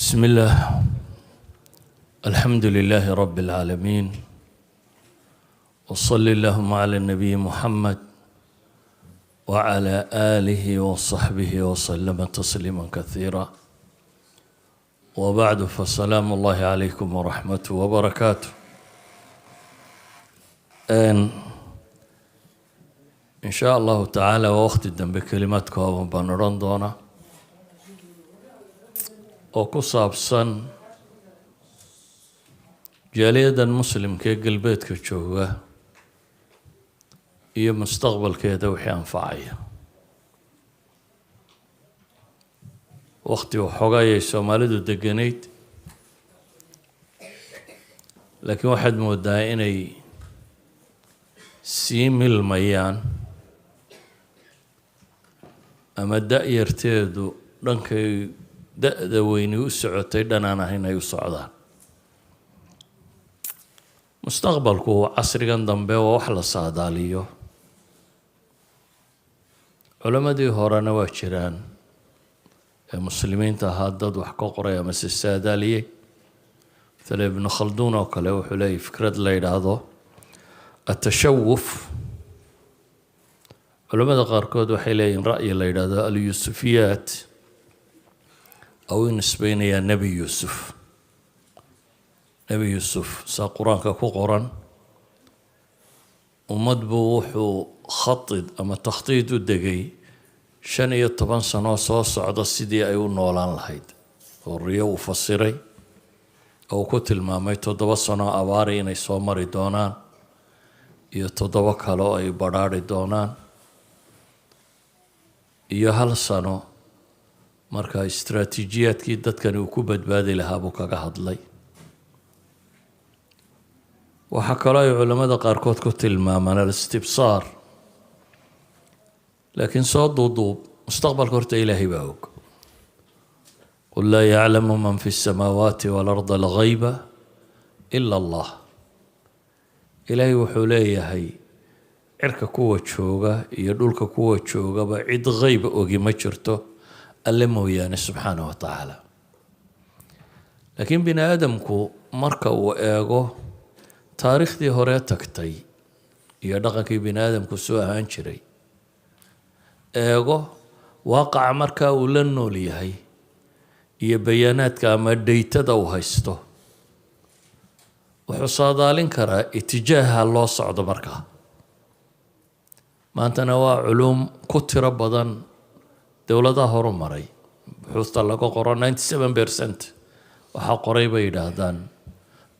بسم الله. الحمد لله رب العالمين، وصل اللهم على النبي محمد وعلى آله وصحبه وسلم تسليما كثيرا، وبعد، فسلام الله عليكم ورحمته وبركاته. إن شاء الله تعالى ووقت الدم بكلماتكم وبنران دونا وكصابسا جاليدا مسلم كي قلبيت كتشوه هي مستقبل كيدا وحي أنفعية وقتي وحقايا سومالدو دقنيت، لكن واحد مودع إني سيميل ميان أما دأيرتيدو دنكي دأدا ويني وسعوتي دنانا هنا يسعودان مستقبلكو عصريا دنبه ووحلا صاداليو علمادي هورانا واجران المسلمين تهادد وحكو قرية مسي السادالية مثل ابن خلدون وكله وحلي فكرة ليلادو التشوف. علماء قاركود وحيلين رأي ليلادو اليوسفيات أو نسبين يا نبي يوسف. نبي يوسف سا قرآن كو قرآن ومدبوح وخطط أما تخطيط الدقي شن يطبان سنة صوص عدا السيدي أيو نولان لهيد والريو وفصيري أو كتل ما ميتو سنة أواري إني سومري دونان يتدوى كالو أي براري دونان iyo hal sano marka istiraatiijiyaadkii dadkani uu ku badbaadi lahaa buu kaga hadlay. waxaa kaloo ay culamada qaarkood ku tilmaamaan al-istibsaar, laakiin soo duuduub mustaqbalka horta ilaahay baa og. qul laa yaclamu man fi الsamaawaati waal-ardi al-ghayba ila allah. ilaahay wuxuu leeyahay cirka kuwa jooga iyo dhulka kuwa joogaba cid qayb ogi ma jirto alle mooyaane subxaanahu wa tacaala. laakiin bini aadamku marka uu eego taariikhdii hore tagtay iyo dhaqankii bini aadamku soo ahaan jiray, eego waaqaca markaa uu la nool yahay iyo bayaanaadka ama dhaytada uu haysto, wuxuu saadaalin karaa itijaaha loo socdo markaa. maantana waa culuum ku tiro badan dowladaha horumaray. buxuusta laga qoro 97% waxaa qoray bay yidhaahdaan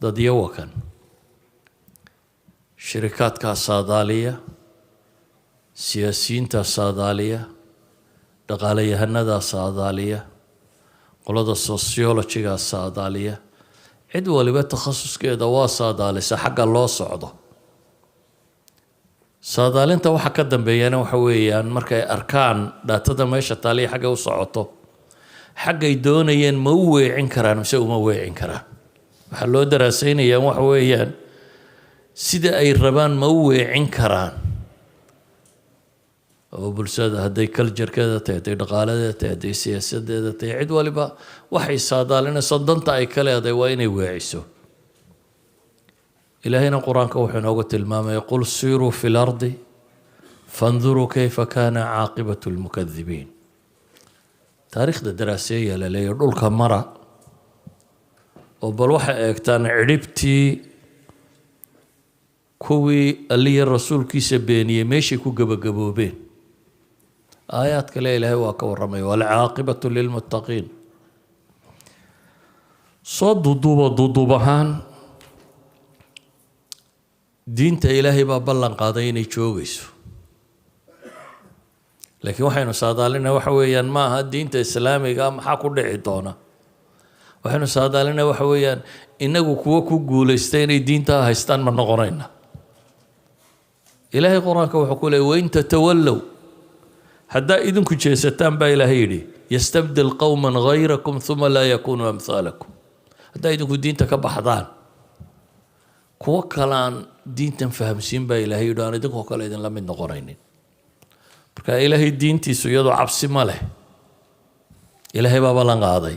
dad yawakan shirikaadka saadaaliya, siyaasiyiinta saadaaliya, dhaqaalayahanada saadaaliya, qolada sociologiga saadaaliya, cid waliba takhasuskeeda waa saadaalisa xagga loo socdo. saadaalinta waxa ka dambeeyana waxa weeyaan markay arkaan dhaatada meesha taaliya xagga u socoto, xaggay doonayeen ma u weecin karaan mise uma weecin karaan. waxaa loo daraasaynayaa waxa weeyaan sida ay rabaan ma u weecin karaan. oo bulshada hadday culturekeeda tahay, hadday dhaqaaladeeda tahay, hadday siyaasadeeda tahay, cid waliba waxay saadaalinayso danta ay ka leedahay waa inay weeciso. إلهنا قرآن كوحنا وقت المامة يقول سيروا في الأرض فانظروا كيف كان عاقبة المكذبين. تاريخ الدراسية للي يقول كمرة وبالوحة اكتان عربتي كوي اللي الرسول كيس بيني ماشي كو قبوبين آيات كلا إلهي واكو الرمي والعاقبة للمتقين. صد ضدوبهان diinta ilaahay baa ballan qaaday inay joogayso, laakiin waxaynu saadaalinaa waxa weeyaan ma aha diinta islaamiga maxaa ku dhici doona. waxaynu saadaalinaa waxa weeyaan inagu kuwa ku guulaystay inay diinta haystaan ma noqonayna. ilaahay quraanka wuxuu ku leeyahay wain tatawallow, haddaa idinku jeesataan baa ilaahay yidhi yastabdil qawman ghayrakum thuma laa yakunu amhaalakum. haddaa idinku diinta ka baxdaan kuwa kalaan diintan fahamsiin baa ilaahay yidhi aan idinkoo kale idin la mid noqonaynin. marka ilaahay diintiisu iyadoo cabsi ma leh, ilaahay baa ballan qaaday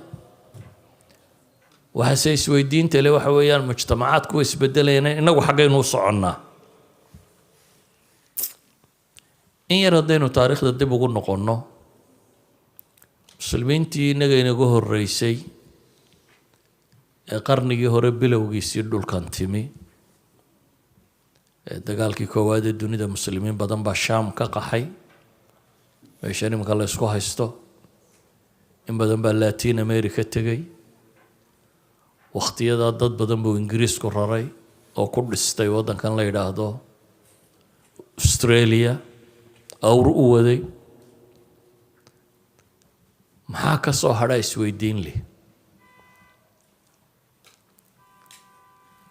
waxaase isweydiinta le waxa weeyaan mujtamacaadku way isbedelayaan inagu xaggaynu u soconnaa in yar haddaynu taariikhda dib ugu noqonno muslimiintii innaga inaga horreysay ee qarnigii hore bilowgiisii dhulkan timi ee dagaalkii koowaad ee dunida muslimiin badan baa shaam ka qaxay meeshan iminka la isku haysto in badan baa latin america tegay waqtiyadaa dad badan buu ingiriisku raray oo ku dhistay waddankan la yidhaahdo australia awr u waday maxaa ka soo hadha isweydiin leh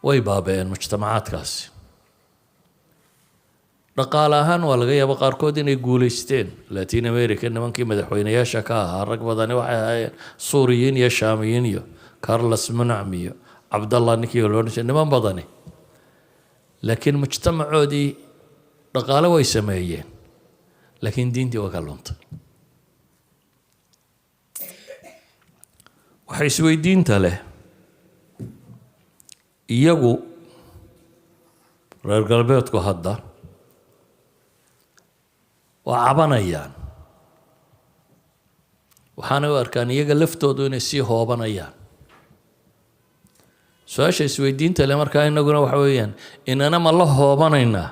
way baabeen mujtamacaadkaasi dhaqaale ahaan waa laga yaaba qaarkood inay guulaysteen latin america nimankii madaxweynayaasha ka ahaa rag badani waxay ahaayeen suuriyiin iyo shaamiyiin iyo carlos munacm iyo cabdallah ninkii loodhan niman badani laakiin mujtamacoodii dhaqaale way sameeyeen laakiin diintii waa ka luntay waxa isweydiinta leh iyagu reer galbeedku hadda waa cabanayaan waxaanay u arkaan iyaga laftoodu inay sii hoobanayaan su-aasha isweydiinta leh markaa inaguna waxa weeyaan inana ma la hoobanaynaa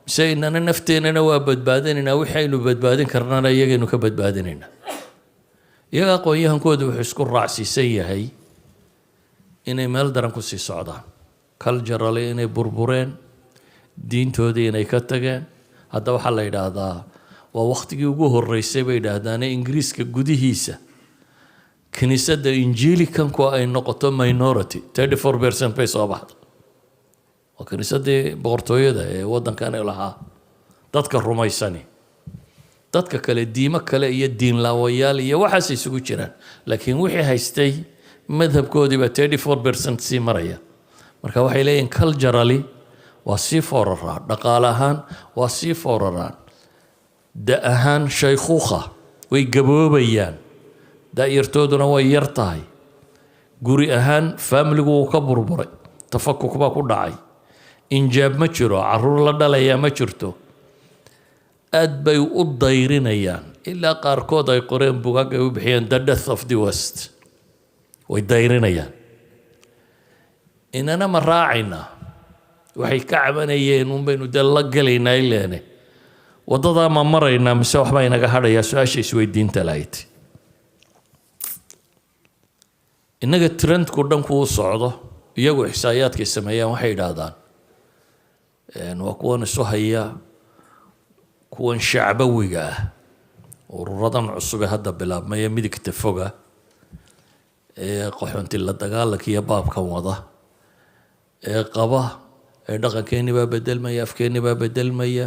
mise inana nafteenana waa badbaadinaynaa wixii aynu badbaadin karnana iyagaynu ka badbaadinaynaa iyaga aqoon-yahankooda wuxuu isku raacsiisan yahay inay meel daran ku sii socdaan culturally inay burbureen diintoodii inay ka tageen hadda waxaa la yidhaahdaa waa waqtigii ugu horreysay bay yidhaahdaane ingiriiska gudihiisa kiniisadda injiilikanku ay noqoto minority 34% bay soo baxda waa kiniisaddii boqortooyada ee waddankan lahaa dadka rumaysani dadka kale diimo kale iyo diin laawayaal iyo waxaas isugu jiraan laakiin wixii haystay madhabkoodii baa 34% sii maraya marka waxay leeyihin culturally waa sii fooraraan dhaqaale ahaan waa sii fooraraan da ahaan shaykhuukha way gaboobayaan da-yartooduna way yar tahay guri ahaan faamiligu wuu ka burburay tafakuk baa ku dhacay injaab ma jiro caruur la dhalayaa ma jirto aad bay u dayrinayaan ilaa qaarkood ay qoreen bugaag ay u bixiyeen the death of the west way dayrinayaan inana ma raacaynaa waxay ka cabanayeen un baynu dee la gelaynaa ileene waddadaa ma maraynaa mise waxbaa inaga hadhayaa su-aasha isweydiinta lahayd innaga trendku dhanku u socdo iyagu ixsaayaadkay sameeyaan waxay yidhaahdaan waa kuwan isu haya kuwan shacbawiga ah ururadan cusub ee hadda bilaabmaya midigta foga ee qaxoonti la dagaalanka iyo baabkan wada ee qaba ee dhaqankeennii baa bedelmaya afkeennii baa bedelmaya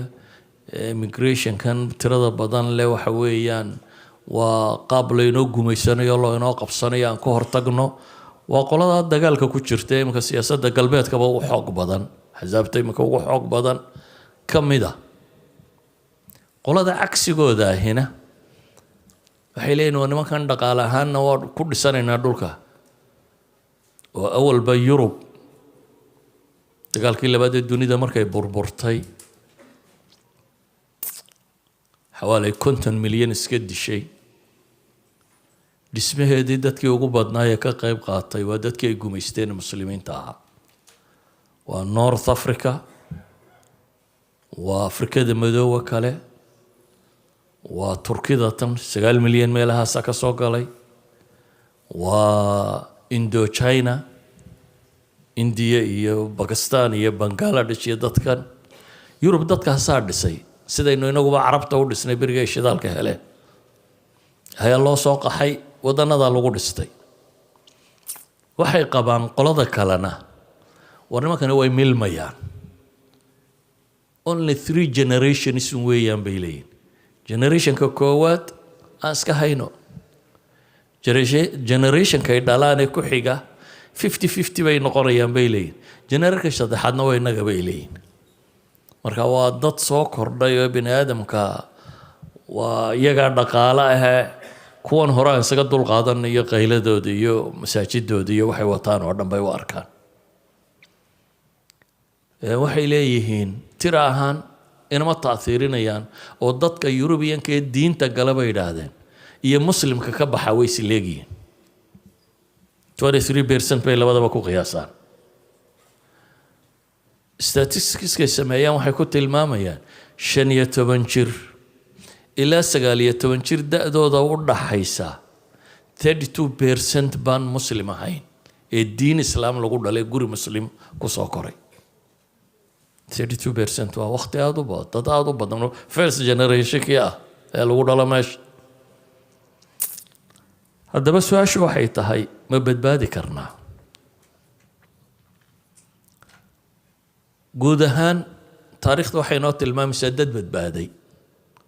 immigrationkan tirada badan leh waxa weeyaan waa qaab laynoo gumaysanayo loo inoo qabsanayo aan ka hortagno waa qoladaa dagaalka ku jirta iminka siyaasadda galbeedkaba ugu xoog badan axsaabta iminka ugu xoog badan ka mid a qolada cagsigooda ahina waxay leeyihin waa nimankan dhaqaale ahaanna waa ku dhisanaynaa dhulka oo awalba yurub dagaalkii labaad ee dunida markay burburtay xawaalay 50 milyan iska dishay dhismaheedii dadkii ugu badnaayee ka qayb qaatay waa dadkii ay gumaysteen muslimiinta ahaa waa north africa waa afrikada madoowa kale waa turkida tan 9 milyan meelahaasa ka soo galay waa indochina indiya iyo bakistan iyo bangaladesh iyo dadkan yurub dadkaasaa dhisay sidaynu inaguba carabta u dhisnay beriga ay shidaalka heleen ayaa loo soo qaxay wadanadaa lagu dhistay waxay qabaan qolada kalena war nimankani way milmayaan only 3 generations weeyaan bay leeyihin generationka koowaad aan iska hayno generationka ay dhalaanee ku xiga 50-50 bay noqonayaan bay leeyihin generationka saddexaadna waa innaga bay leeyihin marka waa dad soo kordhay oo bini aadamka waa iyagaa dhaqaale ahee kuwan hore aan isaga dul qaadanayo qayladooda iyo masaajidooda iyo waxay wataan oo dhan bay u arkaan. waxay leeyihiin tira ahaan inama taahiirinayaan oo dadka Yurubiyanka ee diinta gala bay yidhaahdeen iyo muslimka ka baxa way is leegihiin. 23% bay labadaba ku qiyaasaan. statistics-kay sameeyaan waxay ku tilmaamayaan 15 jir ilaa 19 jir da'dooda u dhaxaysa 32% baan muslim ahayn ee diin islaam lagu dhalay guri muslim ku soo koray. 32% waa waqti aad u badan, dad aad u badan first generation kii ah ee lagu dhalo meesha. haddaba su-aashu waxay tahay ma badbaadi karnaa? guud ahaan taariikhda waxay noo tilmaamaysaa dad badbaaday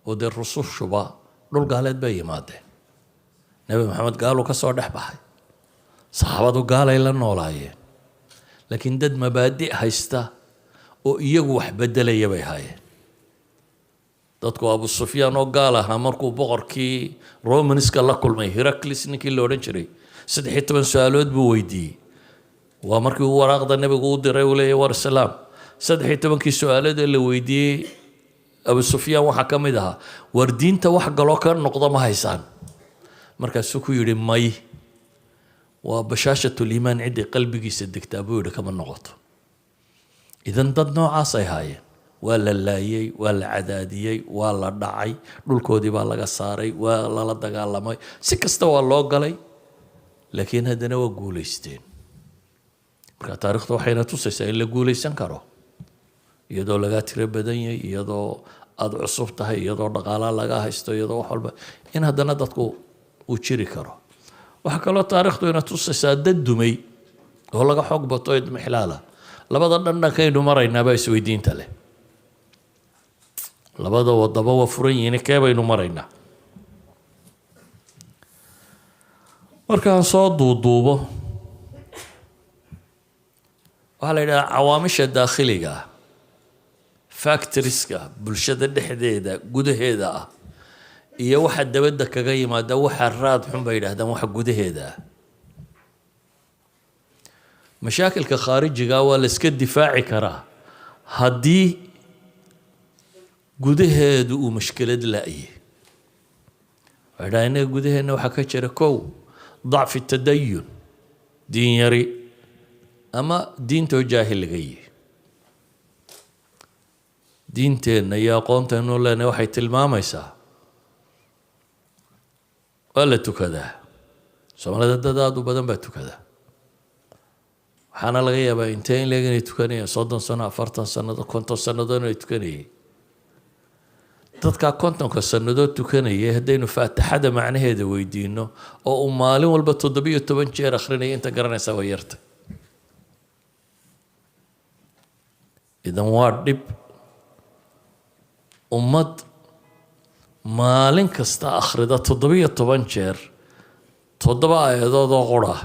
oo dee rusushuba dhul gaaleed bay yimaadeen. nebi maxamed gaaluu ka soo dhex baxay, saxaabadu gaalay la noolaayeen, laakiin dad mabaadi' haysta oo iyagu wax bedelaya bay haayeen. dadku Abu Sufyaan oo gaal ahaa markuu boqorkii Romanska la kulmay, Heraclius ninkii la odhan jiray, 13 su'aalood buu weydiiyey. waa markii uu waraaqda nebigu u diray uu leeyahay war salaam. 13 su'aalood ee la weydiiyey Abu Sufyaan waxaa ka mid ahaa war diinta wax galoo ka noqdo ma haysaan? markaasuu ku yidhi may, waa bashaashatul iimaan cidday qalbigiisa degtaa buu yidhi kama noqoto. idan dad noocaas ay haayeen, waa la laayay, waa la cadaadiyey, waa la dhacay, dhulkoodii baa laga saaray, waa lala dagaalamay, si kasta waa loo galay, laakiin haddana waa guulaysteen. marka taariikhda waxayna tusaysaa in la guulaysan karo iyadoo laga tiro badan yahay, iyadoo aad cusub tahay, iyadoo dhaqaalaha laga haysto, iyadoo wax walba in haddana dadku uu jiri karo. waxaa kaloo taariikhdu ina tusaysaa dad dumay oo laga xoog bato idmixlaala. labada dhandhankaynu maraynaabaa isweydiinta leh. labada wadaba waa furan yihiin, kee baynu maraynaa? markaan soo duuduubo waxaa la yidhaha cawaamisha daakhiliga ah, factorieska bulshada dhexdeeda gudaheeda ah iyo waxa dabadda kaga yimaada waxa raad xun bay yidhaahdaan waxa gudaheeda ah. mashaakilka khaarijiga waa la iska difaaci karaa haddii gudaheedu uu mushkilad la'yahay. waxay dhahaan innaga gudaheenna waxaa ka jira kow dacfi tadayun, diin yari ama diintoo jaahil laga yihi. diinteenna iyo aqoonteenu leenahay waxay tilmaamaysaa waa la tukadaa. soomaalida dad aad u badan baa tukadaa. waxaana laga yaabaa intee in leeg inay tukanayeen 30 sano, 40 sannadood, 50 sannadood inay tukanayeen. dadkaa 50 sannadood tukanayay haddaynu faatixada macnaheeda weydiino oo uu maalin walba 17 jeer akhrinaya inta garanaysaa waa yartay. idan waa dhib ummad maalin kasta akhrida 17 jeer 7 aayadood oo qura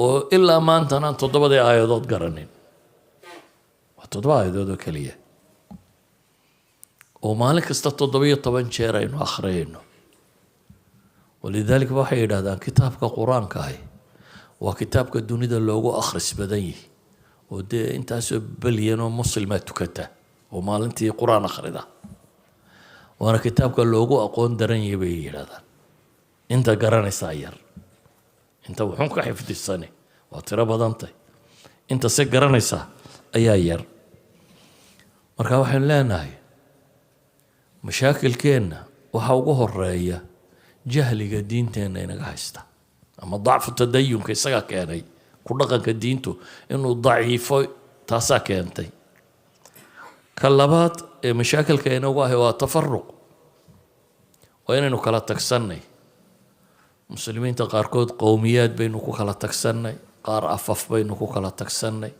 oo ilaa maantana 7 aayadood garanin. waa 7 aayadood oo keliya oo maalin kasta 17 jeer aynu akhriyayno. walidaalika waxay yidhaahdaan kitaabka qur-aanka ahi waa kitaabka dunida loogu akhris badan yahay oo dee intaasoo balyan oo muslimaa tukata oo maalintii qur-aan akhrida. waana kitaabka loogu aqoon daran yahay bay yidhahdaan. inta garanaysaa yar, inta wuxuun ka xifdisane waa tiro badantay, inta se garanaysaa ayaa yar. marka waxaynu leenahay mashaakilkeenna waxaa ugu horeeya jahliga diinteenna inaga haysta ama dacfu tadayunka isagaa keenay. ku dhaqanka diintu inuu daciifo taasaa keentay. ka labaad ee mashaakilka inagu ahay waa tafaruq. waa inaynu kala tagsannay. muslimiinta qaarkood qowmiyaad baynu ku kala tagsannay, qaar afaf baynu ku kala tagsannay,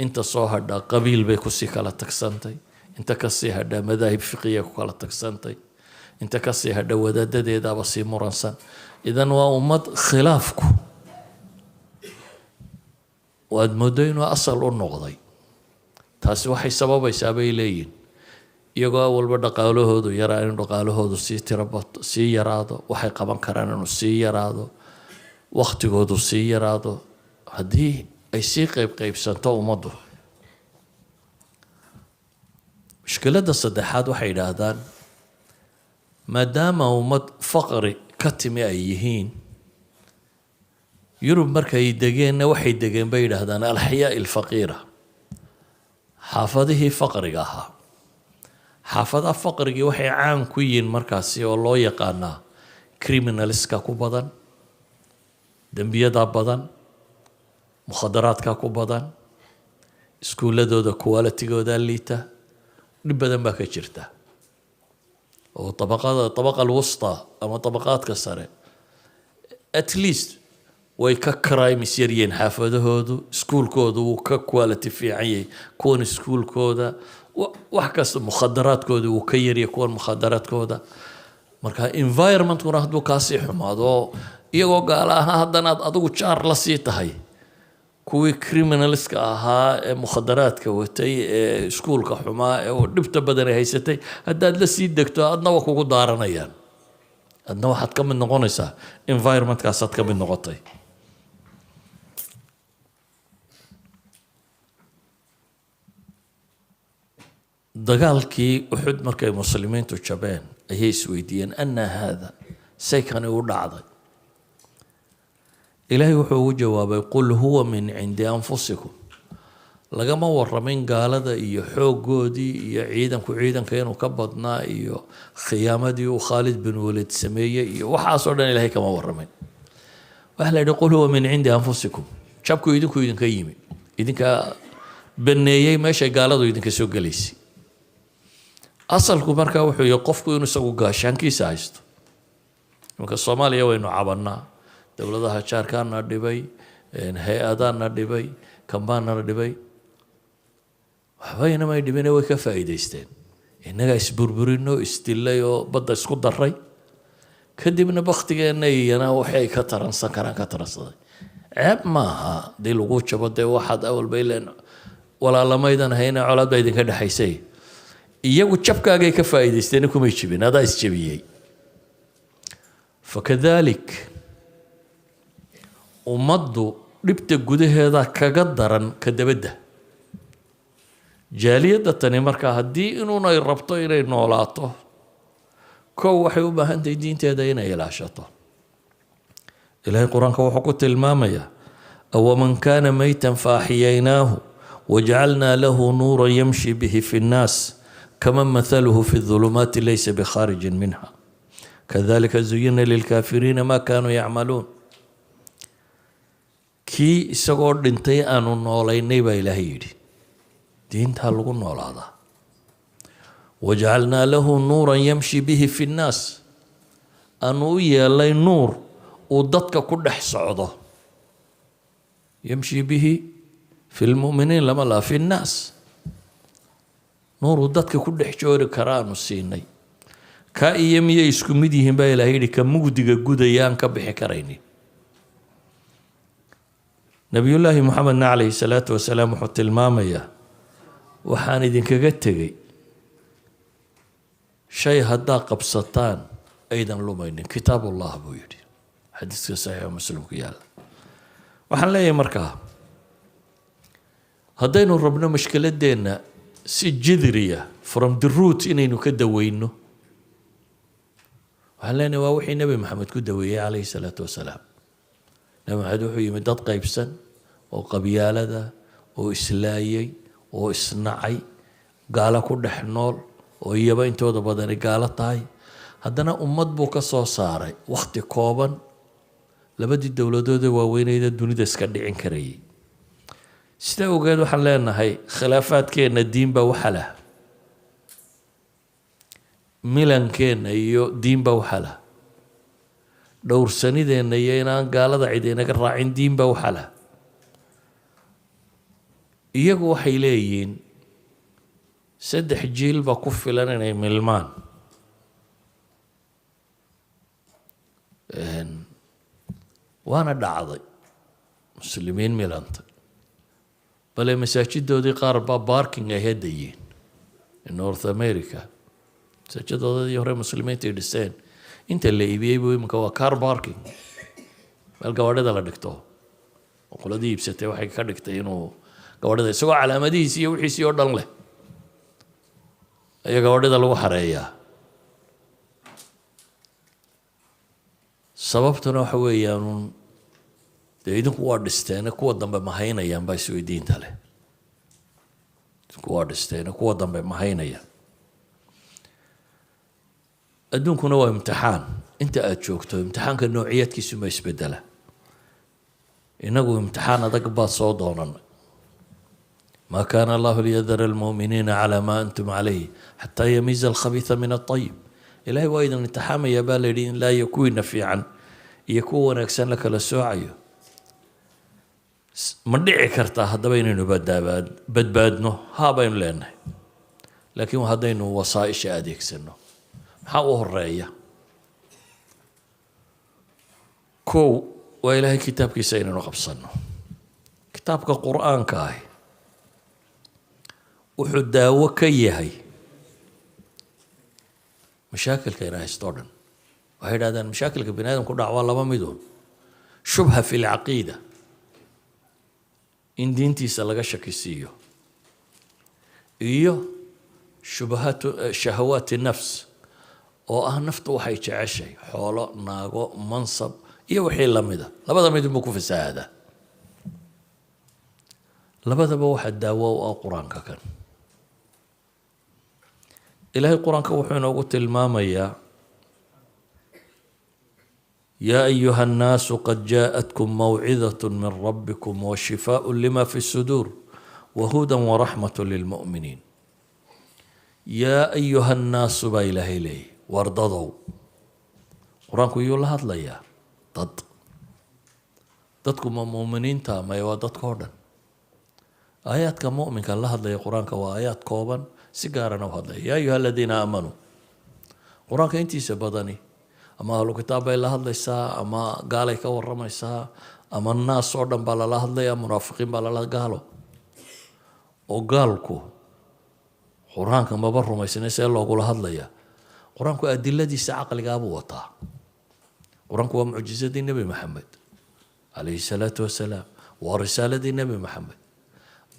inta soo hadhaa qabiil bay kusii kala tagsantay, inta kasii hadhaa madaahib fiqiya ku kala tagsantay, inta kasii hadhaa wadaadadeedaaba sii muransan. idan waa ummad khilaafku waad moodo inuu asal u noqday. taasi waxay sababaysaa bay leeyihin iyagoo awalba dhaqaalahoodu yaraa in dhaqaalahoodu sii yaraado, waxay qaban karaan inuu sii yaraado, waktigoodu sii yaraado, haddii ay sii qaybsanto ummaddu. mushkiladda saddexaad waxay yidhaahdaan maadaama ummad faqri ka timi ay yihiin, yurub markay degeenna waxay degeen bay yidhaahdaan alxyaa alfaqiira, xaafadihii faqriga ahaa. xaafadaha faqrigii waxay caan ku yihiin markaasi oo loo yaqaanaa criminalska ku badan, dembiyada badan, mukhadaraadka ku badan, iskuuladooda qualitigooda liita, dhib badan baa ka jirta. oo طبقة الوسطى ama طبقaadka sare at least way ka crimes yaryihiin xaafadahoodu, iskuulkoodu wuu ka quality fiican yahay kuwan iskuulkooda, wax kasta mukhadaraadkooda wuu ka yaryahay kuwan mukhadaraadkooda. marka environmentkuna hadduu kaasii xumaado, iyagoo gaala ahaa haddana aad adigu jaar la sii tahay, kuwii criminalska ahaa ee mukhadaraadka watay ee iskuulka xumaa ee dhibta badan ay haysatay, haddaad la sii degto adna waa kugu daaranayaan, adna waxaad ka mid noqonaysaa environmentkaasaad ka mid noqotay. dagaalkii uxud markay muslimiintu jabeen ayay isweydiiyeen anna haada, say kani u dhacday. ilaahay wuxuu ugu jawaabay qul huwa min cindi anfusikum. lagama waramin gaalada iyo xooggoodii iyo ciidanka inuu ka badnaa iyo khiyaamadii uu Khaalid bin Walid sameeyey iyo waxaasoo dhan ilaahay kama waramin. waxa la yidhi qul huwa min cindi anfusikum, jabku idinka yimi, idinka baneeyey meeshay gaaladu idinka soo gelaysay. asalku markaa wuxuu yahay qofku inuu isagu gaashaankiisa haysto. iminka Soomaaliya waynu cabanaa, dowladaha jaarkaana dhibay, hay-adaana dhibay, kambaanana dhibay, waxbayna may dhibine way ka faa'iidaysteen. innagaa isburburino, isdilay oo badda isku daray, kadibna baktigeenna iyana waxay ka taransan karaan ka taransaday. ceeb maaha dii lagu jabo dee waxaad awalba ileen walaalamaydan hayna colaad baa idinka dhexaysay, iyagu jabkaagay ka faa'iidaysteen kumay jibin, adaa isjabiyey. fakadalik ummaddu dhibta gudaheeda kaga daran ka dabadda. jaaliyadda tani markaa haddii inuunay rabto inay noolaato, kow waxay u baahan tahay diinteeda inay ilaashato. ilaahay qur-aanka wuxuu ku tilmaamayaa awaman kaana maytan faaxiyaynaahu wajacalnaa lahu nuuran yamshi bihi fi nnaas kaman mathaluhu fi dhulumaati laysa bikhaarijin minha kadalika zuyina lilkaafiriina ma kaanuu yacmaluun. kii isagoo dhintay aanu noolaynay baa ilaahay yidhi diintaa lagu noolaadaa. wajacalnaa lahu nuuran yamshi bihi fi nnaas, aanu u yeelay nuur uu dadka ku dhex socdo. yamshi bihi fi lmuminiin lama laha fi nnaas, nuur uu dadka ku dhex joori kara aanu siinay. ka iyo miyay isku mid yihiin baa ilaahay yidhi ka mugdiga gudaya aan ka bixi karaynin. nabiyullaahi muxamedna calayhi salaatu wasalaam wuxuu tilmaamayaa waxaan idinkaga tegey shay haddaa qabsataan aydan lumaynin, kitaabullah buu yidhi, xadiiska saxiixa muslimku yaalla. waxaan leeyahay markaa haddaynu rabno mushkiladeenna si jidriya from the root inaynu ka daweyno, waxaan leenahay waa wixii nebi maxamed ku daweeyey calayhi salaatu wasalaam. nebi maxamed wuxuu yimid dad qaybsan oo qabyaalada, oo islaayay, oo isnacay, gaalo ku dhex nool, oo iyaba intooda badani gaalo tahay. haddana ummad buu ka soo saaray wakhti kooban, labadii dowladooda waaweyneyda dunida iska dhicin karayay. sidaa ogeed waxaan leenahay khilaafaadkeenna diinba waxa lah, milankeenna iyo diinba waxa lah, dhowrsanideenna iyo inaan gaalada cid inaga raacin diinba waxa lah. iyagu waxay leeyihiin 3 jiilba ku filan inay milmaan. waana dhacday muslimiin milantay, bale masaajidoodii qaar baa baarking ay hadayeen north america masaajiddoodadii hore muslimiinta dhiseen inta la iibiyey buu iminka waa car parking meel gawaadhida la dhigto oo qoladii iibsatay waxay ka dhigtay inuu gawaadhida isagoo calaamadihiisi iyo wixiisii oo dhan leh ayaa gawaadhida lagu xareeyaa sababtuna waxa weeyaan dee idinku waa dhisteene kuwa dambe ma haynayaan baa isweydiinta leh idinku waa dhisteene kuwa dambe ma haynayaan adduunkuna waa imtixaan inta aad joogto imtixaanka noociyadkiisu ma isbedela inagu imtixaan adag baad soo doonanay ما كان الله ليذر المؤمنين على ما أنتم عليه حتى يميز الخبيث من الطيب إلهي وإذا نتحامى يا بالدين لا يكون نفيعا يكون أكسن لك للسوعي من دعي كرتا هذا بيننا بدبادنه ها بين لنا لكن هذين وصائش أديك سنه حاوه الرأي كو وإلهي كتابك سينا نقبصنه كتابك قرآن كاي wuxuu daawo ka yahay mashaakilka inaa haysto dhan waxay yidhahdaan mashaakilka bini aadamku dhac waa laba midood shubha fi lcaqiida in diintiisa laga shakisiiyo iyo shahawaati nafs oo ah naftu waxay jeceshay xoolo naago mansab iyo wixii lamida labada mid buu ku fasaahadaa labadaba waxa daawo u ah qur-aanka kan إلهي القرآن كوحين وقلت المامية يا أيها الناس قد جاءتكم موعظة من ربكم وشفاء لما في الصدور وهدى ورحمة للمؤمنين يا أيها الناس با إلهي لي وارضضوا القرآن كو يقول هذا ليا ضدكم مؤمنين تاما يوادت كوردن آيات كمؤمن كان الله هذا القرآن كو آيات كوبا سيجارنا وهذا يا أيها الذين آمنوا قرآن كأنتي سبضني أما لو كتاب الله هذا الساعة أما قال لك ورما الساعة أما الناس صورنا بلا الله هذا يا منافقين بلا الله قالوا وقالكوا قرآن كما برو ما يسنسي الله قول هذا يا قرآن كو أدلة دي ساعة اللي قابوا وطا قرآن كو معجزة النبي محمد عليه الصلاة والسلام ورسالة النبي محمد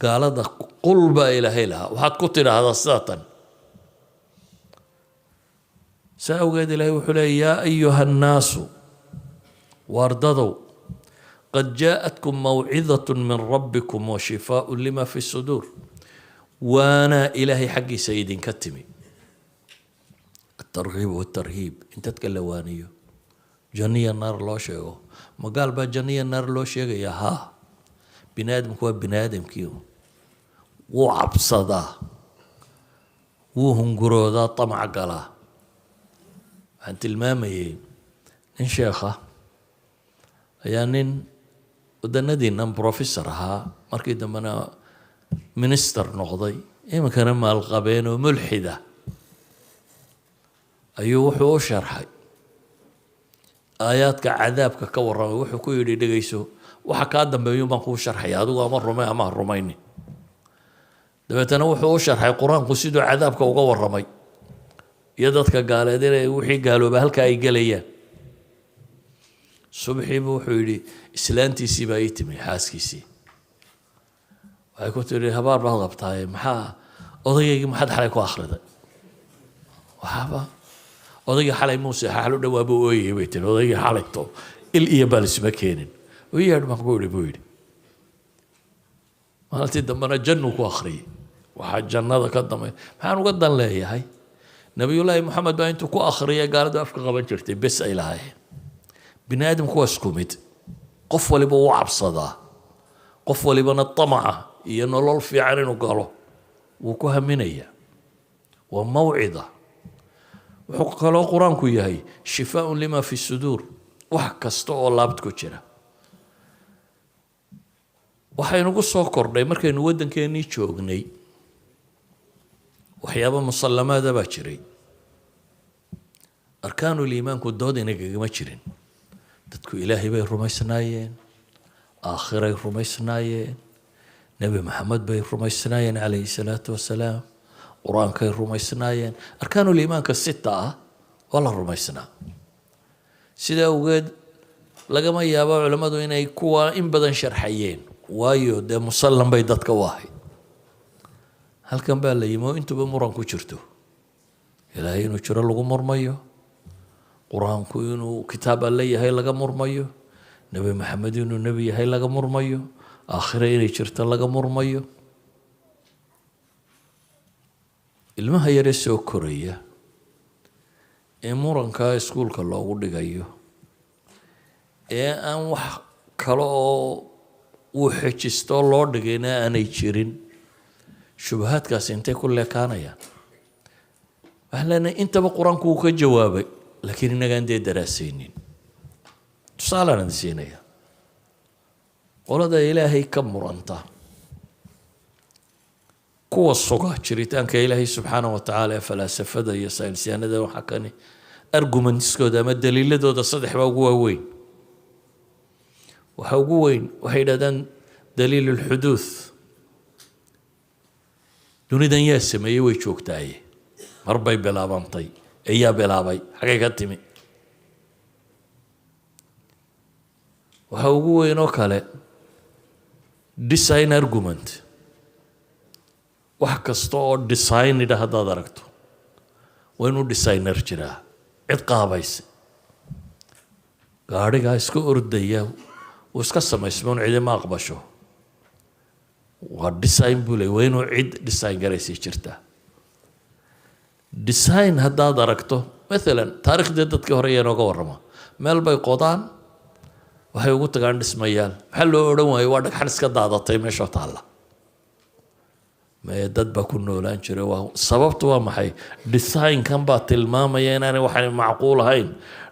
قال هذا قلب إلهي لها وحد قتل هذا الساطن سأوجد إلهي وحلي يا أيها الناس وارددوا قد جاءتكم موعظة من ربكم وشفاء لما في الصدور وانا إلهي حقي سيد كتمي الترغيب والترهيب انت تكلوانيه جنية النار لو شيء ما قال بقى جنية النار لو شيء يا ها بنادم كوا بنادم كيو وعبصدا وهنقرودا طمع قلا أنت المامي إن شيخة يعني ودنا نم بروفيسور ها مركي دمنا منستر نقضي إما كان ما القبين وملحدة أيوه وحو شرحي آياتك عذابك كورا وحو كيري دقيسو وحكا دم يوم بنكو شرحي هذا أمر رمي أمر رميني dabeetana wuxuu u sharxay qur-aanku siduu cadaabka uga warramay iyo dadka gaaleedina wixii gaalooba halka ay gelayaan subaxiibu wuxuu yidhi islaantiisii baa ii timi xaaskiisii waxay ku tiri habaar baad qabtaaye maxaa odaygaygi maxaad xalay ku akhriday waxaaba odaygii xalay muuse xaxal u dhawaaba ooyay bay tiri odaygii xalayto il iyo baal isma keenin u yeedh baan ku idhi buu yidhi maalintii dambena jannu ku akhriyay waxaa jannada ka damay maxaan uga dan leeyahay nabiyullaahi maxamed baa intuu ku akhriyay gaaladu afka qaban jirtay bes ay lahaayeen bini aadamku waa isku mid qof waliba wuu cabsadaa qof walibana tamaca iyo nolol fiican inuu galo wuu ku haminayaa waa mawcida wuxuu kaloo qur-aanku yahay shifaaun lima fi suduur wax kasta oo laabad ku jira waxaynugu soo kordhay markaynu waddankeennii joognay waxyaaba musallamaada baa jiray arkaanul iimaanku dood inagagama jirin dadku ilaahay bay rumaysnaayeen aakhiray rumaysnaayeen nebi maxamed bay rumaysnaayeen calayhi salaatu wasalaam قرآن كي رميسنايين أركان الإيمان كالستة والله رميسنا سيدا وقد لقما يابا علماء إنay kuwa in badan sharxayeen waayo dee musallam bay dadka u ahayd halkan baa la yimo intuba muran ku jirto ilaahay inuu jiro lagu murmayo quraanku inuu kitaab alla yahay laga murmayo nabi maxamed inuu nabi yahay laga murmayo aakhira inay jirto laga murmayo ilmaha yare soo koraya ee muranka iskuulka loogu dhigayo ee aan wax kale oo uu xejisto loo dhigayna aanay jirin shubahaadkaasi intay ku leekaanayaan waxaana intaba quraanku uu ka jawaabay laakiin inagaan dee daraasaynin tusaalaan siinaya qolada ilaahay ka muranta kuwa suga jiritaanka ilaahay subxaanahu wa tacaala ee falaasafada iyo saynisyaanada waxa kani argumentskooda ama daliiladooda saddex baa ugu waaweyn waxa ugu weyn waxay yidhahdaan daliil ulxuduuth dunidan yaa sameeyey way joogtaaye mar bay bilaabantay eeyaa bilaabay xagay ka timi waxa ugu weyn oo kale design argument wax kasta oo design idha haddaad aragto waa inuu designer jiraa cid qaabaysa gaadhigaa iska ordaya uu iska samaysmoon cidima aqbasho waa design buu leey waa inuu cid design garaysay jirtaa design haddaad aragto maalan taariikhdii dadkii hore ayaa nooga warrama meel bay qodaan waxay ugu tagaan dhismayaal maxaa loo odhan waayo waa dhagxan iska daadatay meeshoo taalla dad baa ku noolaan jiray sababtu waa maxay designkan baa tilmaamaya inaanay waxaan macquul ahayn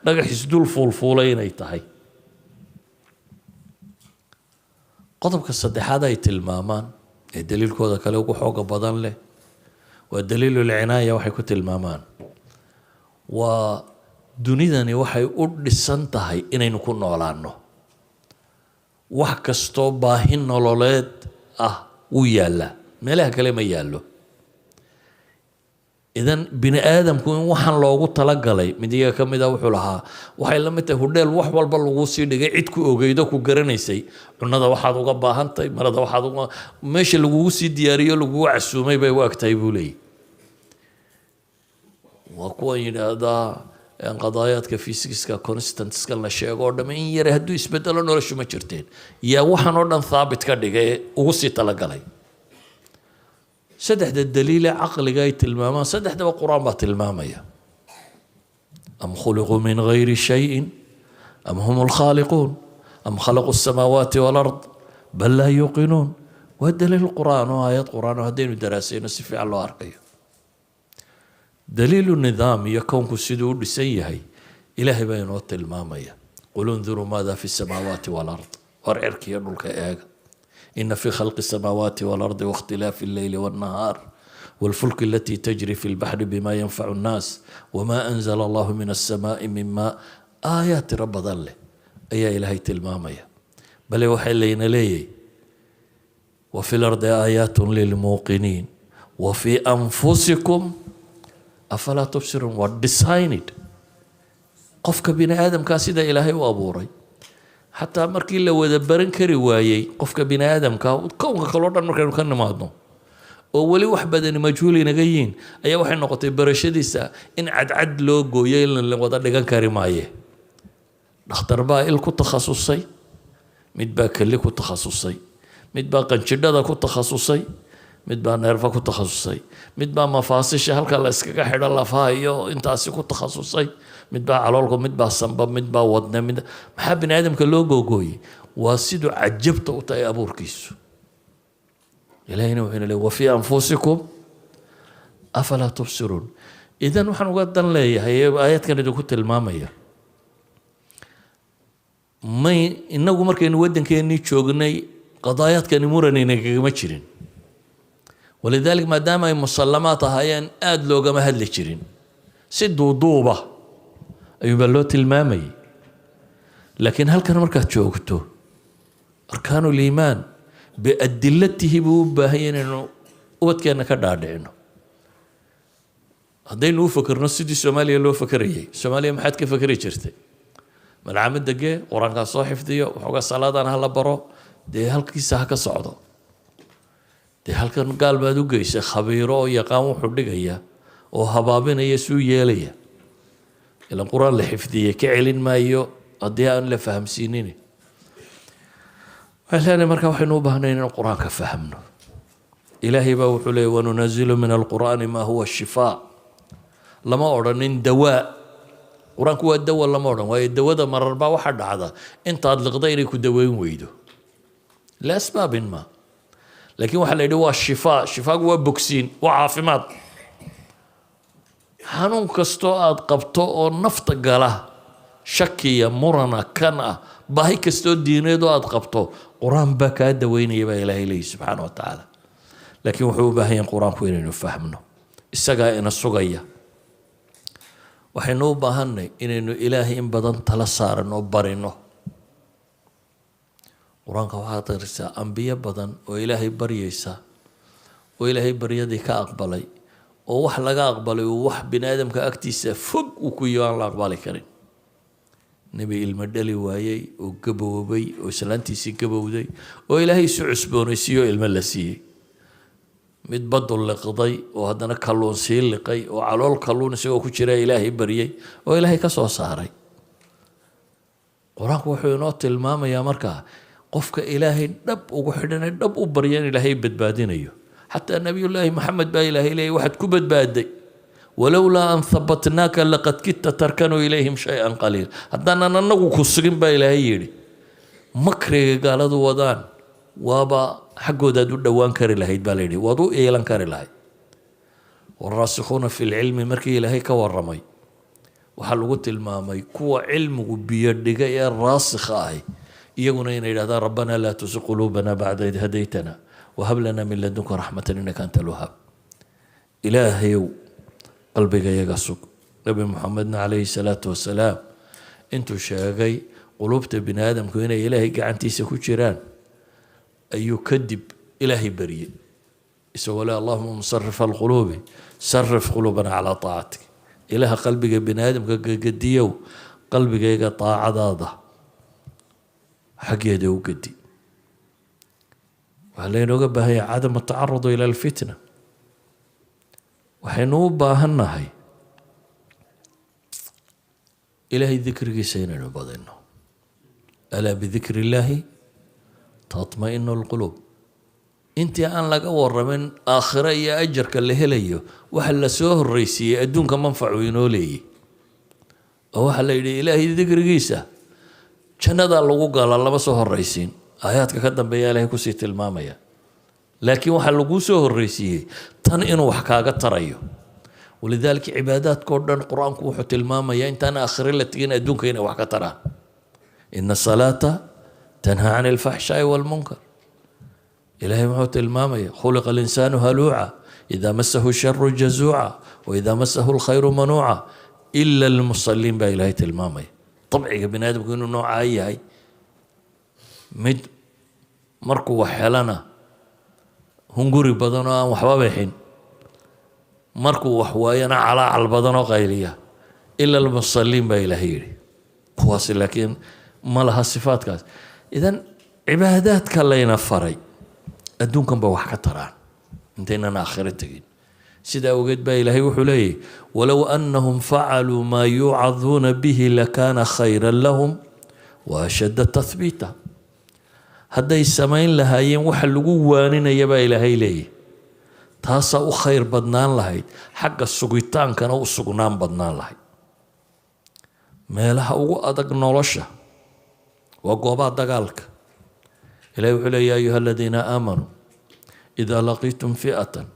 dhagax isdul fuulfuulay inay tahay qodobka saddexaad ay tilmaamaan ee daliilkooda kale ugu xooga badan leh waa daliilul cinaaya waxay ku tilmaamaan waa dunidani waxay u dhisan tahay inaynu ku noolaano wax kastoo baahi nololeed ah wuu yaallaa meelaha kale ma yaallo idan bini aadamku in waxaan loogu talagalay mid iyaga ka mid ah wuxuu lahaa waxay la mid tahay hudheel wax walba lagu sii dhigay cid ku ogeydo ku garanaysay cunada waxaad uga baahantahay marada waxaad uga meesha lagugu sii diyaariyo lagugu casuumay bay u agtahay buu leeyahy waa kuwan yidhaahdaa qadaayaadka fisikska constantska la sheego oo dhamme in yare hadduu isbedelo noloshu ma jirteen yaa waxaan oo dhan thaabit ka dhigay ugu sii talagalay saddexda daliile caqliga ay tilmaamaan saddexdaba qur-aan baa tilmaamaya am khuliquu min gayri shayin am hum lkhaaliquun am khalaquu الsamaawaati wاlard bal laa yuuqinuun waa daliil qur-aan oo aayad qur-aan oo haddaynu daraasayno si fiican loo arkayo daliilu nidaam iyo kownku siduu u dhisan yahay ilaahay baa inoo tilmaamaya qul unduruu maada fi الsamaawaati wاlard war cirkiyo dhulka eega إن في خلق السماوات والأرض واختلاف الليل والنهار والفلك التي تجري في البحر بما ينفع الناس وما أنزل الله من السماء من ماء آيات رب ظله أي إلهي تلمامية بل وحي لينا لي وفي الأرض آيات للموقنين وفي أنفسكم أفلا تبصرون والديسايند قفك بين آدم كاسد إلهي وأبوري حتى markii la wada baran kari waayay qofka bini aadamka koonka kale oo dhan markaynu ka nimaadno oo wali wax badan majhuul inaga yiin ayaa waxay noqotay barashadiisa in cadcad loo gooyay in la wada dhigan kari maaye dhakhtar baa il ku takhasusay mid baa kali ku takhasusay mid baa qanjidhada ku takhasusay mid baa neerfa ku takhasusay mid baa mafaasisha halka la iskaga xidho lafaha iyo intaasi ku takhasusay mid baa caloolku mid baa samba mid baa wadne mid maxaa bini aadamka loo googooyey waa siduu cajabta u tahay abuurkiisu ilaahayna wuxuu leeyahay wafii anfusikum afalaa tubsiruun idan waxaan uga dan leeyahay aayadkan idinku tilmaamaya may inagu markaynu waddankeennii joognay qadaayaadkani muranayna kagama jirin walidaalika maadaama ay musallamaad ahaayeen aada loogama hadli jirin si duuduuba ayuunbaa loo tilmaamayay laakiin halkan markaad joogto arkaanu liimaan biadilatihi buu u baahan yahay inaynu ubadkeenna ka dhaadhicino haddaynu u fakerno sidii Soomaaliya loo fakerayay Soomaaliya maxaad ka fakeri jirtay malcamad dege quraanka soo xifdiyo waxooga salaadana hala baro dee halkiisa ha ka socdo dee halkan gaal baad u geysay khabiiro oo yaqaan wuxuu dhigaya oo habaabinaya suu yeelaya ilan quraan la xifdiyay ka celin maayo haddii aan la fahamsiinin waxaan markaa waxaynu u baahnay inaan quraanka fahamno ilaahay baa wuxuu leeyahay wanunazilu min alqur'aani maa huwa shifaa lama odhanin dawaa quraanku waa dawa lama odhan waayo dawada marar baa waxa dhacda intaad liqday inay ku daweyn weydo laasbaabin ma laakiin waxaa la yidhi waa shifaa shifaagu waa bogsiin waa caafimaad xanuun kastoo aad qabto oo nafta gala shakiya murana kan ah baahi kastoo diineed oo aad qabto quraan baa kaa daweynaya baa ilaahay leeyahay subxaana wa tacaala laakiin wuxuu u baahan yahay quraanku inaynu fahmno isagaa ina sugaya waxaynu u baahanay inaynu ilaahay in badan tala saaran oo barino quraanka waxaad akhrisaa ambiyo badan oo ilaahay baryaysa oo ilaahay baryadii ka aqbalay oo wax laga aqbalay oo wax bini aadamka agtiisa fog uu ku yaan la aqbali karin nabi ilma dhali waayay oo gaboobay oo islaantiisii gabowday oo ilaahay isu cusboonaysiiyo ilma la siiyey mid badul liqday oo haddana kalluun sii liqay oo calool kalluun isagoo ku jira ilaahay baryay oo ilaahay ka soo saaray quraanku wuxuu inoo tilmaamayaa markaa qofka ilaahay dhab ugu xidhanay dhab u barya in ilaahay badbaadinayo xataa nabiyullaahi maxamed baa ilaahay leeyay waxaad ku badbaaday walowlaa an thabatnaaka laqad kitta tarkanuu ilayhim shay-an qaliil haddaanan annagu ku sugin baa ilaahay yidhi makriga gaaladu wadaan waaba xaggoodaad u dhowaan kari lahayd baa layidhi waad u eelan kari lahayd waraasikuuna fi lcilmi markii ilaahay ka warramay waxaa lagu tilmaamay kuwa cilmigu biyo dhiga ee raasikha ahi iyaguna inay yidhahdaan rabbanaa laa tusi quluubana bacda id hadaytana wahab lana min ladunka raxmatan innaka anta alwahaab ilaahayow qalbiga iyaga sug nabi muxamedna calayhi salaatu wasalaam intuu sheegay quluubta bini aadamku inay ilaahay gacantiisa ku jiraan ayuu kadib ilaahay baryay isagoo le allahuma musarif alquluubi sarif quluubana calaa taacatik ilaha qalbiga bini aadamka gagadiyow qalbigayga taacadaada xaggeeda u gadi waxaa laynooga baahan yahay cadam atacarudu ila alfitna waxaynu u baahannahay ilaahay dikrigiisa inaynu badino alaa bidikri illaahi tatma'inu alquluub intii aan laga waramin aakhiro iyo ajarka la helayo waxa la soo horreysiiyey adduunka manfacu inoo leeyay oo waxaa la yidhi ilaahay dikrigiisa jannadaa lagu gala lama soo horreysiin aayaadka ka dambeeya ilaahay kusii tilmaamaya laakiin waxaa laguu soo horreysiiyey tan inuu wax kaaga tarayo walidaalika cibaadaadkao dhan qur-aanku wuxuu tilmaamayaa intaan aakhiro la tegin adduunka inay wax ka taraan ina salaata tanhaa can alfaxshaai waalmunkar ilaahay muxuu tilmaamaya khuliqa alinsaanu haluuca idaa masahu sharu jazuuca waidaa masahu alkhayru manuuca ila almusaliin baa ilaahay tilmaamaya طبعiga bini aadamku inuu noocaa yahay mid markuu wax helana hunguri badan oo aan waxba bixin markuu wax waayana calaacal badan oo qayliya ila almusaliin baa ilaahay yidhi kuwaasi laakiin ma laha sifaadkaas idan cibaadaadka layna faray adduunkan ba wax ka taraan intaynan aakhiro tegin sidaa awgeed baa ilaahay wuxuu leeyahy walow annahum facaluu maa yuucaduuna bihi lakaana khayran lahum wa ashadda tahbiita hadday samayn lahaayeen waxa lagu waaninaya baa ilaahay leeyahy taasaa u khayr badnaan lahayd xagga sugitaankana u sugnaan badnaan lahayd meelaha ugu adag nolosha waa goobaha dagaalka ilahay wuxuu leeya ya ayuha aladiina aamanuu idaa laqiitum fi'atan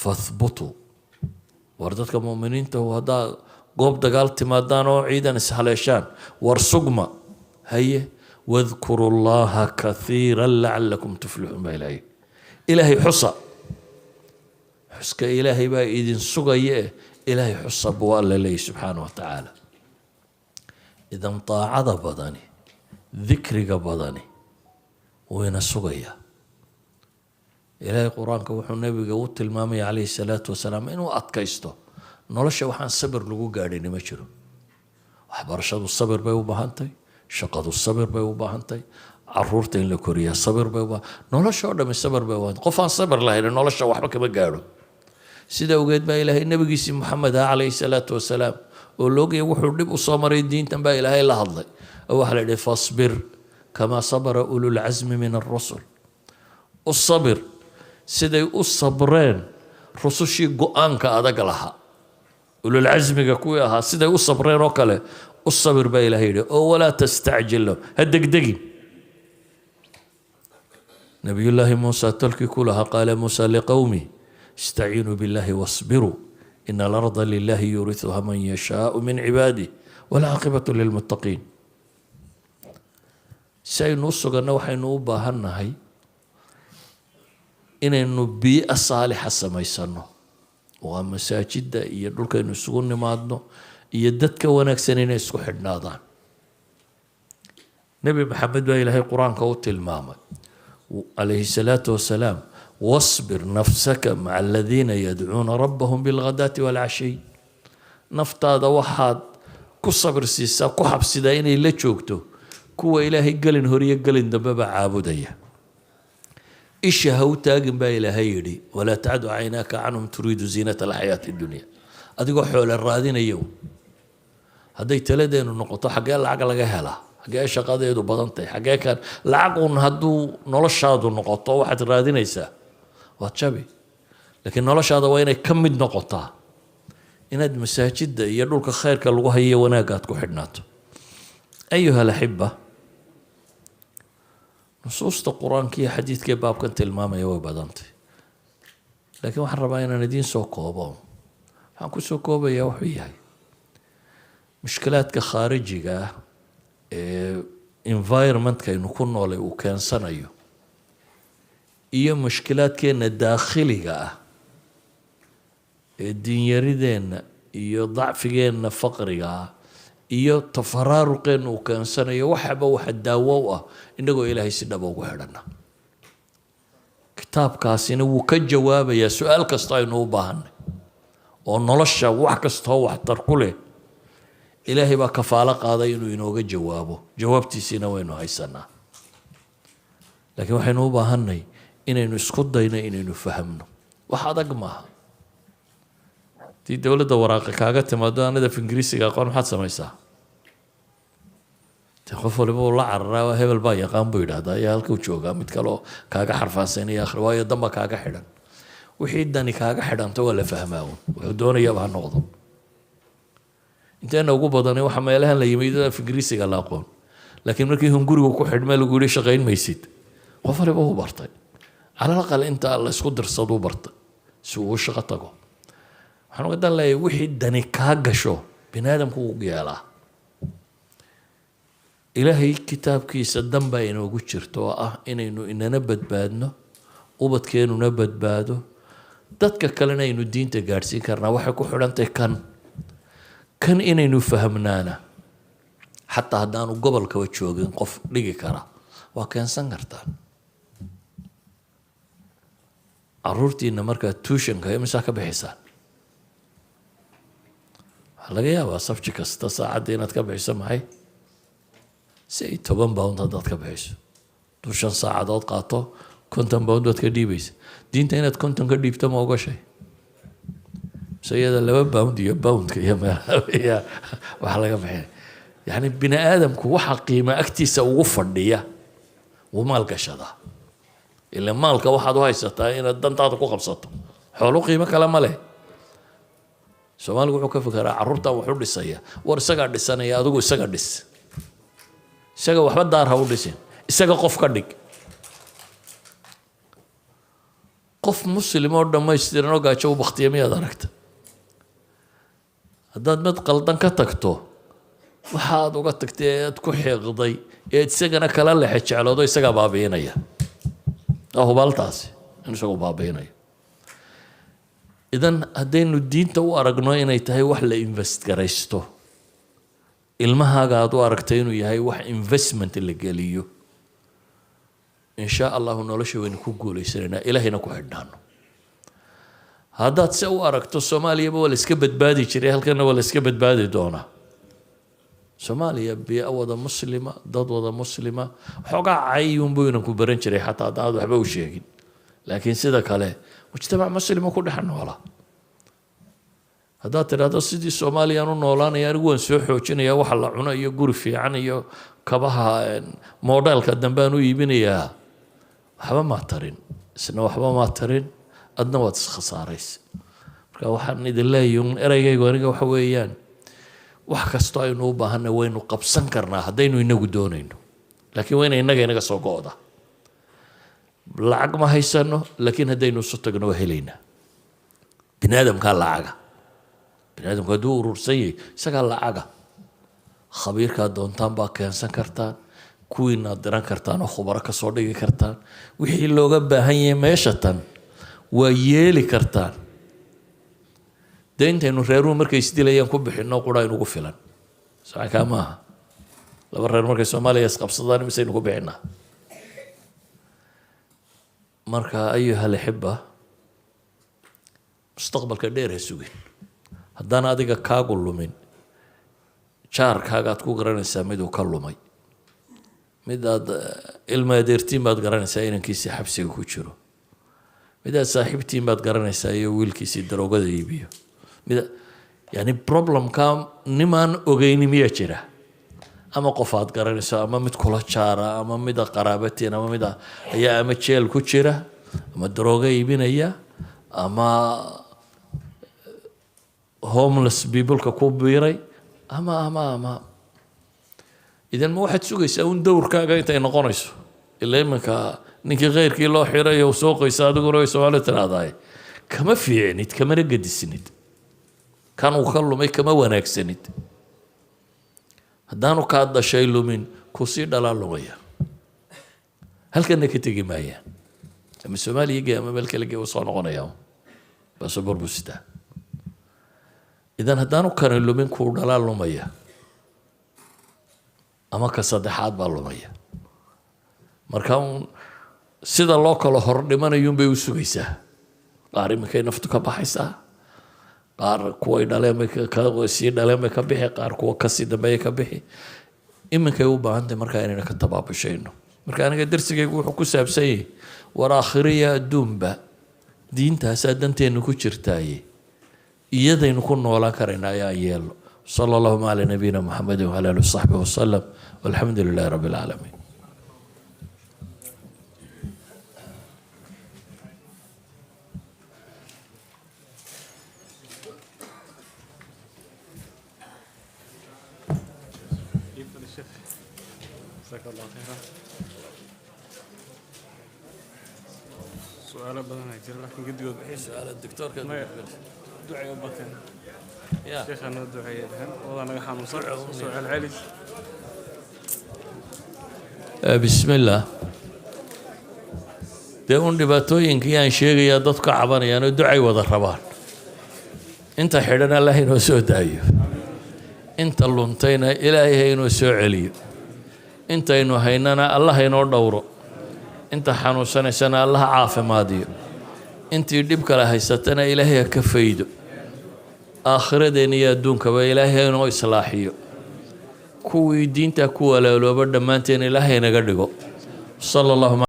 fahbutuu war dadka muuminiinta haddaa goob dagaal timaadaan oo ciidan ishaleeshaan war sugma haye wadkuru llaha kathiira lacalakum tuflixuun baa ilaahay ilaahay xusa xuska ilaahay baa idin sugaye ilaahay xusa buu alla leeyahy subxaana wa tacaala idan taacada badani dikriga badani wayna sugayaa ilaahay qur-aanka wuxuu nabiga u tilmaamaya calayhi salaatu wasalaam inuu adkaysto nolosha waxaan sabir lagu gaadhin ma jiro waxbarashadu sabir bay u baahan tahay shaqadu sabir bay u baahan tahay caruurta in la koriyaa sabir bay u baahan nolosha oo dhammi sabir bay u baahan qof aan sabir lahayn nolosha waxba kama gaadho sida ogeed baa ilaahay nabigiisii maxamed calayhi salaatu wasalaam oo loogaya wuxuu dhib u soo maray diintan baa ilaahay la hadlay oo waxaa la yidhi fasbir kamaa sabara ululcasmi min alrusul u sabir siday u sabreen rusushii go-aanka adag lahaa ululcasmiga kuwii ahaa siday u sabreen oo kale u sabir baa ilaahay yidhi oo walaa tastacjil lahum ha degdegin nabiyullaahi muusa tolkii ku lahaa qaala muusa liqowmi استعينوا بالله واصبروا إن الأرض لله يورثها من يشاء من عباده والعاقبة للمتقين سينو سغنا وحينو باهنahay inaynu bii'a saalixa samaysano waa masaajida iyo dhulkaynu isugu nimaadno iyo dadka wanaagsan inay isku xidhnaadaan nabi maxamed baa ilaahay qur-aanka u tilmaamay calayhi salaatu wasalaam واصبر نفسك مع الذين يدعون ربهم بالغداة والعشي نفتادا waxaad ku sabir siisaa ku xabsida inay la joogto kuwa ilaahay galin horiye galin dambe ba caabudaya isha ha u taagin baa ilaahay yidhi walaa tacdu caynaaka canhum turiidu ziinata alxayaati dunya adigoo xoole raadinayo hadday taladeenu noqoto xaggee lacag laga helaa xaggee shaqadeedu badan tahay xaggee kan lacag uun hadduu noloshaadu noqoto waxaad raadinaysaa waa jabi laakiin noloshaada waa inay ka mid noqotaa inaad masaajida iyo dhulka khayrka lagu hayo wanaagga aad ku xidhnaato ayuha alaxiba nusuusta qur-aanka iyo xadiidka ee baabkan tilmaamaya way badantay laakiin waxaan rabaa inaan idiin soo koobo waxaan ku soo koobayaa wuxuu yahay mushkilaadka khaarijiga ah ee environmentkaynu ku noolay uu keensanayo iyo mushkilaadkeenna daakhiliga ah ee diinyarideenna iyo dacfigeenna faqriga ah iyo tafaraaruqeenna uu keensanayo waxaba waxa daawo u ah innagoo ilaahay si dhaba ugu xidhana kitaabkaasina wuu ka jawaabayaa su-aal kasta aynu u baahanay oo nolosha wax kastoo waxtar ku leh ilaahay baa kafaalo qaaday inuu inooga jawaabo jawaabtiisiina waynu haysanaa laakiin waxaynu u baahanay inaynu isku dayno inaynu fahamno wax adag maaha haddii dowladda waraaqa kaaga timaado anada af ingiriisiga aqoon maxaad samaysaa dee qof waliba uu la cararaa waa hebel baa yaqaan buu yidhahdaa ayaa halkuu joogaa mid kaleo kaaga xarfaansanaya akhri waayo damba kaaga xidhan wixii dani kaaga xidhanto waa la fahmaa wuxuu doonayaaba ha noqdo inteena ugu badani waxa meelahan la yimid af ingiriisiga la aqoon laakiin markii hungurigu ku xidhmee lagu yidhi shaqayn maysid qof waliba uu bartay على الأقل أنت الله يسكت درصدو برت سووا شغتكو waxaan uga dan leeyahay wixii dani kaa gasho biniaadamku uu yeelaa ilaahay kitaabkiisa dan baa inoogu jirto oo ah inaynu inana badbaadno ubadkeenuna badbaado dadka kalena aynu diinta gaadhsiin karnaa waxay ku xidhantahay kan inaynu fahmnaana xataa haddaanu gobolkaba joogin qof dhigi kara waa keensan kartaa caruurtiina markaa tuushanka imisaa ka bixisaan waxaa laga yaabaa sabji kasta saacadda inaad ka bixiso maxay si ay 10 pound haddaad ka bixiso duu 5 saacadood qaato 50 pound waad ka dhiibaysa diinta inaad 50 ka dhiibto ma ogashay mise iyada 2 pound iyo poundka iyo waxaa laga bixinay yani bini aadamku waxa qiimo agtiisa ugu fadhiya wuu maal gashadaa إلا مالك واحد وهاي ستا إن الدنيا تقو حلو قيمة كلام ماله سؤال يقول كيف كرا عرورتا وحول السيا ورسقة السنة يا أدوك السقة دس السقة واحد دار هقول دسين السقة قف كديك قف مسلم ورد ما يستيرنا قاعد شو بختيمي هذاك هذا مد قلتن كتكتو waxaad uga tagtay aad ku xiiqday ee isagana kala leexjecloodo isaga baabiinaya baltaasi in isagu baabiinaya idan haddaynu diinta u aragno inay tahay wax la invest garaysto ilmahaaga aad u aragtay inuu yahay wax investment la geliyo insha allahu nolosha waynu ku guulaysanayna ilaahayna ku xidhnaano haddaad se u aragto soomaaliyaba waa la iska badbaadi jiray halkana waa la iska badbaadi doonaa soomaaliya biyo wada muslima dad wada muslima xoogaa cayuunbuu inanku baran jiray xataa haddaad waxba u sheegin laakiin sida kale mujtamac muslima ku dhex noolaa haddaad tidhaahdo sidii soomaaliyaan u noolaanaya anigu waan soo xoojinayaa waxa la cuno iyo guri fiican iyo kabaha moodheelka dambaan u iibinayaa waxba maa tarin isna waxba maa tarin adna waad iskhasaaraysa marka waxaan idin leeyahay eraygaygu aniga waxa weeyaan wax kastoo aynu u baahanay waynu qabsan karnaa haddaynu inagu doonayno laakiin wayna inaga soo go'da lacag ma haysano laakiin haddaynu isu tagno waa helaynaa bini aadamkaa lacaga bini aadamku hadduu urursan yahay isagaa lacaga khabiirkaa doontaan baa keensan kartaan kuwiinaad diran kartaan oo khubaro ka soo dhigi kartaan wixii looga baahan yahay meesha tan waa yeeli kartaan dee intaynu reeruhu markay isdilayaan ku bixinno qura inugu filan saca maaha laba reer markay soomaaliya isqabsadaan misaynu ku bixinaa marka ayuha alxiba mustaqbalka dheer ha sugin haddaan adiga kaagu lumin jaarkaagaad ku garanaysaa miduu ka lumay midaad ilma adeertiin baad garanaysaa inankiisii xabsiga ku jiro midaad saaxiibtiin baad garanaysaa iyo wiilkiisii daroogada iibiyo يعني problem كام نمان أوجيني مية جرا أما قفات قرن سا أما مد كلا شارا أما مد قرابتين أما مد هي أما تشيل كشرة أما دروغة يبين هي أما homeless people ككوبيري أما إذا ما واحد سوق يسوون دور كاجا أنت ينقونيس إلا إما نيجي غير كيلو حيرة يوسوق يساعدوا قروي سؤال تناداي كما في يعني كما نقد السند كانوا خلوا ما كما وناكسند هدانو كاد شيء من كوسي دلالو ويا هل كان تيجي معايا لما السومالي يجي أما بالك لقي وصلنا غنياهم بس بربوسته إذا هدانو كان اللي من كور دلالو ويا أما كصدحات بالو ويا مركون سيد الله كله هرد من يوم بيوسويسه قاري مكين نفتك بحيسه قار كوي دلهم كوسي دلهم كبيه قار كوا كسي دبي كبيه إما كيوبا عند مركان إنك تبع بشينه مركان قدرت يقول حكوسة بسيه وراخرية دومبا دين تاسدنتين كوشرتاي يدا نكون ولا كرنا يا يلو صلى الله على نبينا محمد وعلى آله وصحبه وسلم والحمد لله رب العالمين. جزاك الله خيرا. سؤال بدنا نجيب لكن قد يقول سؤال الدكتور كذا دعاء وبكن يا شيخ أنا دعاء الحين والله أنا حنوصل سؤال علي بسم الله دون دباتوين كيان شيء يا ضد كعبان يعني دعاء وضربان أنت حيرنا الله إنه سودايو أنت اللونتينا إلهي إنه سوعلي أنت إنه هيننا الله إنه دوره أنت حنوسنا سنة الله عافى ماضي أنت يدبك لها ستنا إلهي كفيد آخر دنيا دونك وإلهي إنه إصلاحي كوي دين تكوى لو بدأ ما أنت إلهي نقدقه صلى الله